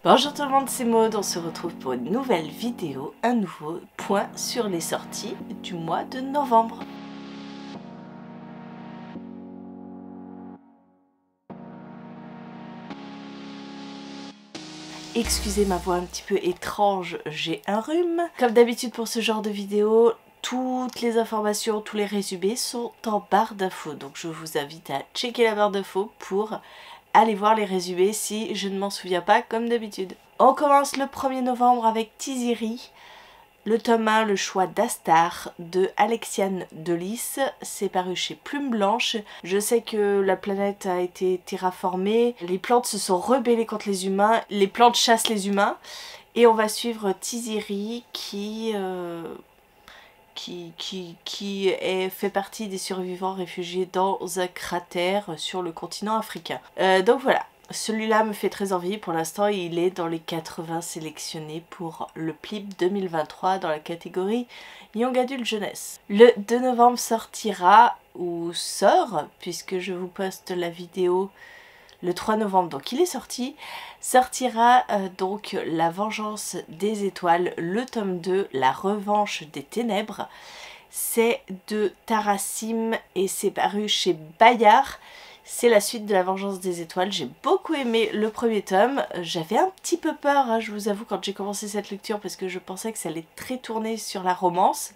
Bonjour tout le monde, c'est Maud, on se retrouve pour une nouvelle vidéo, un nouveau point sur les sorties du mois de novembre. Excusez ma voix un petit peu étrange, j'ai un rhume. Comme d'habitude pour ce genre de vidéo, toutes les informations, tous les résumés sont en barre d'infos. Donc je vous invite à checker la barre d'infos pour aller voir les résumés si je ne m'en souviens pas comme d'habitude. On commence le 1er novembre avec Tiziri, le tome 1, le choix d'Astar de Alexiane Delis. C'est paru chez Plume Blanche. Je sais que la planète a été terraformée, les plantes se sont rebellées contre les humains, les plantes chassent les humains. Et on va suivre Tiziri qui fait partie des survivants réfugiés dans un cratère sur le continent africain. Donc voilà. Celui-là me fait très envie. Pour l'instant, il est dans les 80 sélectionnés pour le PLIB 2023 dans la catégorie Young Adult Jeunesse. Le 2 novembre sortira, ou sort, puisque je vous poste la vidéo le 3 novembre, donc il est sorti, sortira donc La Vengeance des Étoiles, le tome 2, La Revanche des Ténèbres. C'est de Tarassim et c'est paru chez Bayard. C'est la suite de La Vengeance des Étoiles. J'ai beaucoup aimé le premier tome. J'avais un petit peu peur, hein, je vous avoue, quand j'ai commencé cette lecture, parce que je pensais que ça allait très tourner sur la romance.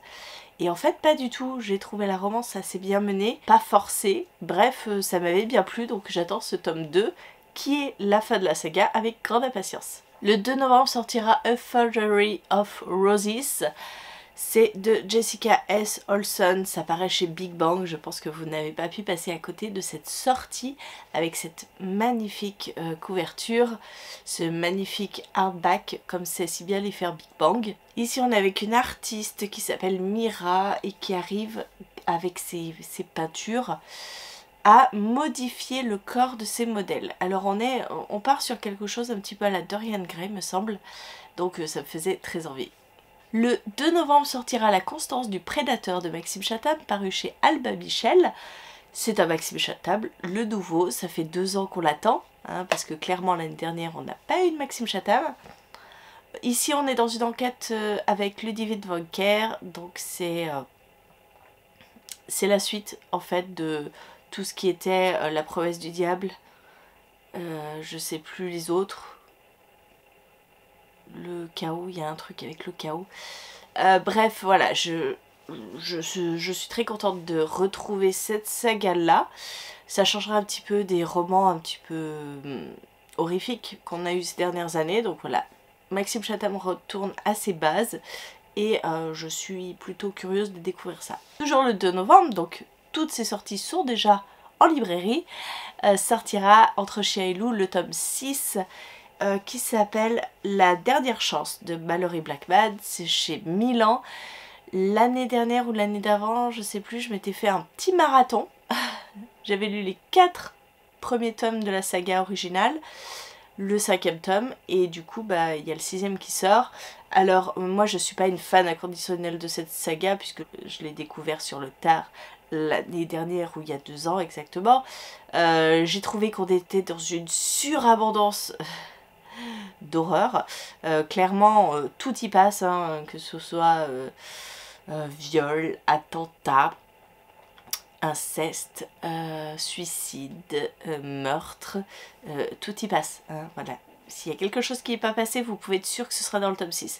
Et en fait, pas du tout. J'ai trouvé la romance assez bien menée, pas forcée. Bref, ça m'avait bien plu, donc j'attends ce tome 2, qui est la fin de la saga, avec grande impatience. Le 2 novembre sortira A Forgery of Roses. C'est de Jessica S. Olson, ça paraît chez Big Bang. Je pense que vous n'avez pas pu passer à côté de cette sortie avec cette magnifique couverture, ce magnifique hardback comme c'est si bien les faire Big Bang. Ici on est avec une artiste qui s'appelle Mira et qui arrive avec ses peintures à modifier le corps de ses modèles. Alors on part sur quelque chose un petit peu à la Dorian Gray me semble, donc ça me faisait très envie. Le 2 novembre sortira La Constance du Prédateur de Maxime Chatham, paru chez Albin Michel. C'est un Maxime Chatham, le nouveau, ça fait 2 ans qu'on l'attend, hein, parce que clairement l'année dernière on n'a pas eu de Maxime Chatham. Ici on est dans une enquête avec Ludwig von Kehr, donc c'est la suite en fait de tout ce qui était La Promesse du Diable, je sais plus les autres. Le chaos, il y a un truc avec le chaos. Bref, voilà, je suis très contente de retrouver cette saga-là. Ça changera un petit peu des romans un petit peu horrifiques qu'on a eu ces dernières années. Donc voilà, Maxime Chatham retourne à ses bases et je suis plutôt curieuse de découvrir ça. Toujours le 2 novembre, donc toutes ces sorties sont déjà en librairie. Sortira Entre Chien et Loup, le tome 6. Qui s'appelle La Dernière Chance de Mallory Blackman. C'est chez Milan. L'année dernière ou l'année d'avant, je sais plus, je m'étais fait un petit marathon. J'avais lu les 4 premiers tomes de la saga originale, le 5e tome, et du coup bah il y a le 6e qui sort. Alors moi je suis pas une fan inconditionnelle de cette saga puisque je l'ai découvert sur le tard l'année dernière, ou il y a 2 ans exactement. J'ai trouvé qu'on était dans une surabondance d'horreur. Clairement tout y passe, hein, que ce soit viol, attentat, inceste, suicide, meurtre, tout y passe, hein, voilà. S'il y a quelque chose qui n'est pas passé, vous pouvez être sûr que ce sera dans le tome 6.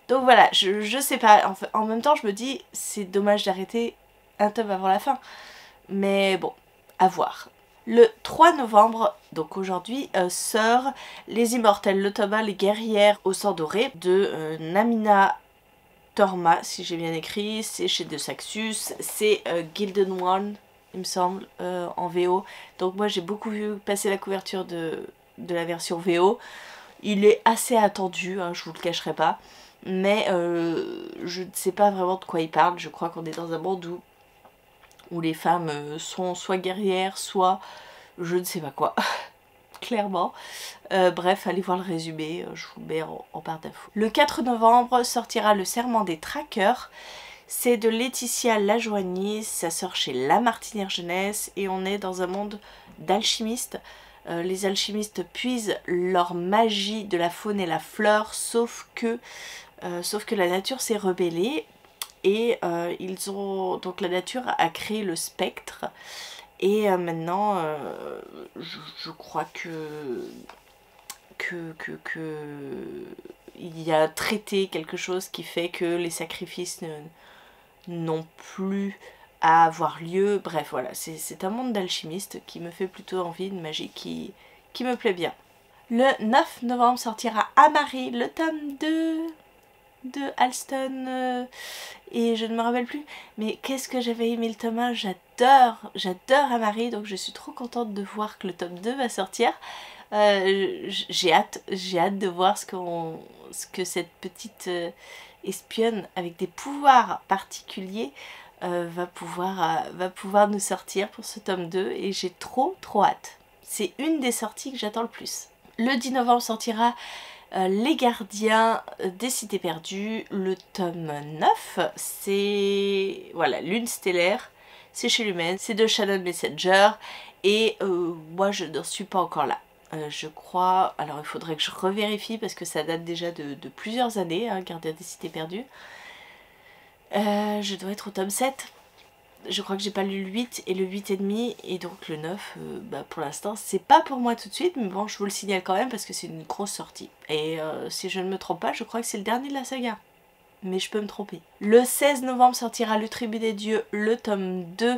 Donc voilà, je sais pas, en même temps je me dis c'est dommage d'arrêter un tome avant la fin, mais bon, à voir. Le 3 novembre, donc aujourd'hui, sort Les Immortels, le tome 1, Les Guerrières au sang doré de Namina Torma, si j'ai bien écrit. C'est chez De Saxus, c'est Gilden One, il me semble, en VO. Donc moi j'ai beaucoup vu passer la couverture de la version VO. Il est assez attendu, hein, je vous le cacherai pas. Mais je ne sais pas vraiment de quoi il parle. Je crois qu'on est dans un monde où les femmes sont soit guerrières, soit je ne sais pas quoi, clairement. Bref, allez voir le résumé, je vous le mets en barre d'infos. Le 4 novembre sortira Le Serment des Traqueurs. C'est de Laetitia Lajoigny, ça sort chez La Martinière Jeunesse et on est dans un monde d'alchimistes. les alchimistes puisent leur magie de la faune et la fleur, sauf que la nature s'est rebellée et donc la nature a créé le spectre. Et maintenant, je crois il y a traité quelque chose qui fait que les sacrifices n'ont plus à avoir lieu. Bref, voilà, c'est un monde d'alchimistes qui me fait plutôt envie, une magie qui me plaît bien. Le 9 novembre sortira Amari, le tome 2 de Alston, et je ne me rappelle plus, mais qu'est-ce que j'avais aimé le tome 1, j'adore Amari, donc je suis trop contente de voir que le tome 2 va sortir. J'ai hâte de voir ce que cette petite espionne avec des pouvoirs particuliers va pouvoir nous sortir pour ce tome 2, et j'ai trop hâte. C'est une des sorties que j'attends le plus. Le 10 novembre sortira Les Gardiens des Cités Perdues, le tome 9, c'est voilà, Lune Stellaire, c'est chez Lumen, c'est de Shannon Messenger, et moi je n'en suis pas encore là. Je crois, alors il faudrait que je revérifie parce que ça date déjà de plusieurs années, hein, Gardiens des Cités Perdues. Je dois être au tome 7. Je crois que j'ai pas lu le 8 et le 8,5, et donc le 9, pour l'instant c'est pas pour moi tout de suite, mais bon, je vous le signale quand même parce que c'est une grosse sortie. Et si je ne me trompe pas, je crois que c'est le dernier de la saga, mais je peux me tromper. Le 16 novembre sortira Le Tribut des Dieux, le tome 2,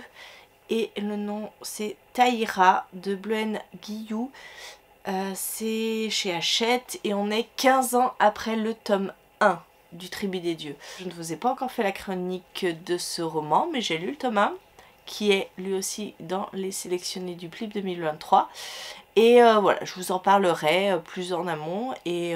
et le nom c'est Taïra de Bluen Guillou. C'est chez Hachette et on est 15 ans après le tome 1 du Tribut des Dieux. Je ne vous ai pas encore fait la chronique de ce roman, mais j'ai lu le tome 1 qui est lui aussi dans les sélectionnés du PLIB 2023. Et voilà, je vous en parlerai plus en amont, et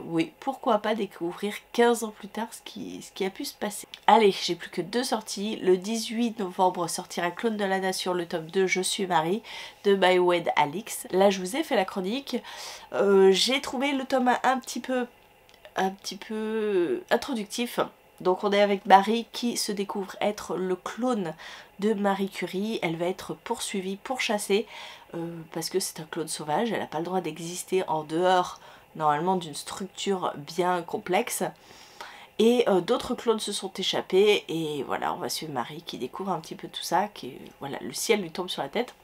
oui, pourquoi pas découvrir 15 ans plus tard ce qui a pu se passer. Allez, j'ai plus que 2 sorties. Le 18 novembre sortira Clone de la Nation, le tome 2, Je suis Marie, de My Wed Alix. Là, je vous ai fait la chronique. J'ai trouvé le tome 1 un petit peu introductif. Donc on est avec Marie qui se découvre être le clone de Marie Curie. Elle va être poursuivie, pourchassée, parce que c'est un clone sauvage. Elle n'a pas le droit d'exister en dehors, normalement, d'une structure bien complexe. Et d'autres clones se sont échappés, et voilà, on va suivre Marie qui découvre un petit peu tout ça, voilà, le ciel lui tombe sur la tête.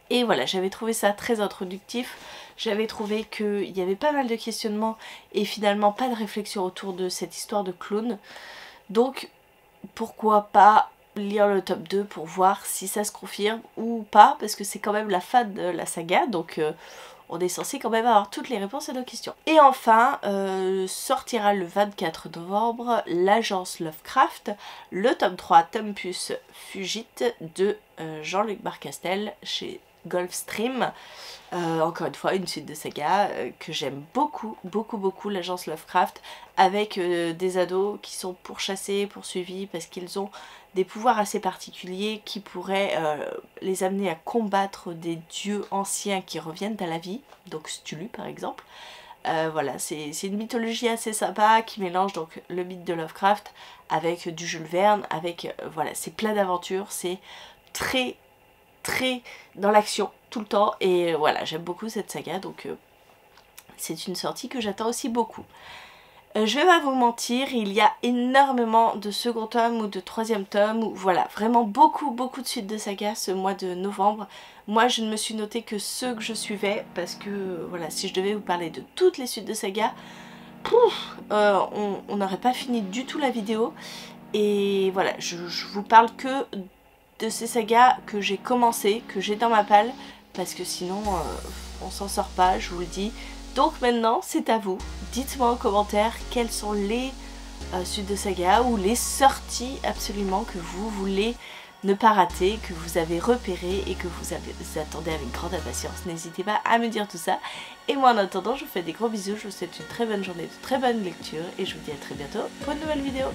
Et voilà, j'avais trouvé ça très introductif, j'avais trouvé qu'il y avait pas mal de questionnements et finalement pas de réflexion autour de cette histoire de clone. Donc pourquoi pas lire le tome 2 pour voir si ça se confirme ou pas, parce que c'est quand même la fin de la saga, donc on est censé quand même avoir toutes les réponses à nos questions. Et enfin, sortira le 24 novembre l'Agence Lovecraft, le tome 3, Tempus Fugit de Jean-Luc Barcastel chez Gulfstream. Encore une fois, une suite de saga que j'aime beaucoup, l'Agence Lovecraft, avec des ados qui sont pourchassés, poursuivis parce qu'ils ont des pouvoirs assez particuliers qui pourraient les amener à combattre des dieux anciens qui reviennent à la vie, donc Cthulhu par exemple. Voilà, c'est une mythologie assez sympa qui mélange donc le mythe de Lovecraft avec du Jules Verne, avec voilà, c'est plein d'aventures, c'est très dans l'action tout le temps, et voilà, j'aime beaucoup cette saga, donc c'est une sortie que j'attends aussi beaucoup. Je vais pas vous mentir, il y a énormément de second tome ou de troisième tome, ou voilà, vraiment beaucoup de suites de saga ce mois de novembre. Moi je ne me suis noté que ceux que je suivais, parce que voilà, si je devais vous parler de toutes les suites de saga, on n'aurait pas fini du tout la vidéo. Et voilà, je vous parle que de ces sagas que j'ai commencé, que j'ai dans ma palle, parce que sinon on s'en sort pas, je vous le dis. Donc maintenant c'est à vous, dites-moi en commentaire quelles sont les suites de saga ou les sorties absolument que vous voulez ne pas rater, que vous avez repéré et que vous attendez avec grande impatience. N'hésitez pas à me dire tout ça. Et moi en attendant, je vous fais des gros bisous, je vous souhaite une très bonne journée, de très bonnes lectures, et je vous dis à très bientôt pour une nouvelle vidéo.